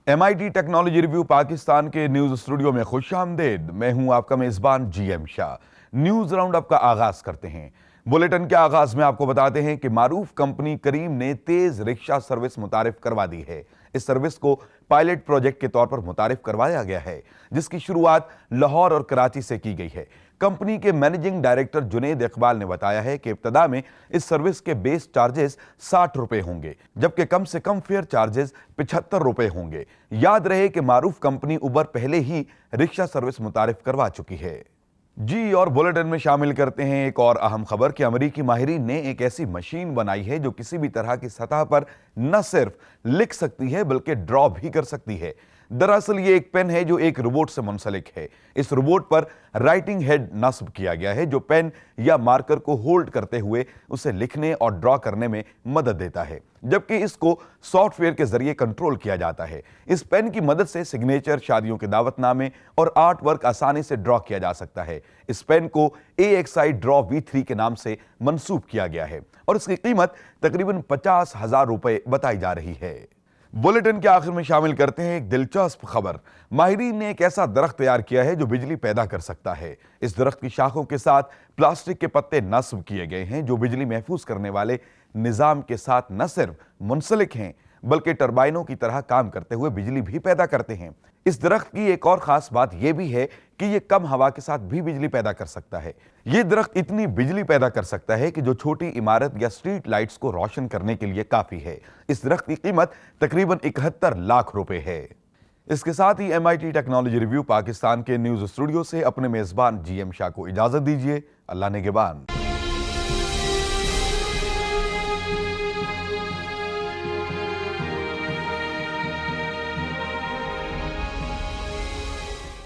MIT technology review Pakistan के news studio में खुश आमदेद। मैं हूं आपका मेजबान GM Shah. News round up का आगाज करते हैं। बुलेटिन के आगाज में आपको बताते हैं कि मारूफ कंपनी करीम ने तेज रिक्शा सर्विस मुतारिफ करवा दी है। इस सर्विस को पायलट प्रोजेक्ट के तौर पर मुतारिफ करवाया गया है, जिसकी शुरुआत लाहौर और कराची से की गई है। कंपनी के मैनेजिंग डायरेक्टर जुनेद इकबाल ने बताया है कि इब्तदा में इस सर्विस के बेस चार्जेस 60 रुपए होंगे, जबकि कम से कम फेयर चार्जेस 75 रुपए होंगे। याद रहे कि मारूफ कंपनी उबर पहले ही रिक्शा सर्विस मुतारिफ करवा चुकी है। जी और बुलेटिन में शामिल करते हैं एक और अहम खबर कि अमेरिकी माहिरीन ने एक ऐसी मशीन बनाई है जो किसी भी तरह की सतह पर न सिर्फ लिख सकती है बल्कि ड्रॉ भी कर सकती है। दरअसल ये एक पेन है जो एक रोबोट से मुंसलिक है। इस रोबोट पर राइटिंग हेड नस्ब किया गया है जो पेन या मार्कर को होल्ड करते हुए उसे लिखने और ड्रॉ करने में मदद देता है, जबकि इसको सॉफ्टवेयर के जरिए कंट्रोल किया जाता है। इस पेन की मदद से सिग्नेचर, शादियों के दावतनामे और आर्ट वर्क आसानी से ड्रॉ किया जा सकता है। इस पेन को AXI ड्रॉ V3 के नाम से मंसूब किया गया है और इसकी कीमत तकरीबन 50,000 रुपए बताई जा रही है। बुलेटिन के आखिर में शामिल करते हैं एक दिलचस्प खबर। माहिरीन ने एक ऐसा दरख्त तैयार किया है जो बिजली पैदा कर सकता है। इस दरख्त की शाखों के साथ प्लास्टिक के पत्ते नस्ब किए गए हैं जो बिजली महफूज करने वाले निजाम के साथ न सिर्फ मुंसलिक हैं बल्कि टरबाइनों की तरह काम करते हुए बिजली भी पैदा करते हैं। इस दरख्त की एक और खास बात यह भी है कि यह कम हवा के साथ भी बिजली पैदा कर सकता है। यह दरख्त इतनी बिजली पैदा कर सकता है कि जो छोटी इमारत या स्ट्रीट लाइट्स को रोशन करने के लिए काफी है। इस दरख्त की कीमत तकरीबन 71 लाख रुपए है। इसके साथ ही MIT टेक्नोलॉजी रिव्यू पाकिस्तान के न्यूज स्टूडियो से अपने मेजबान GM शाह को इजाजत दीजिए। अल्लाह निगहबान।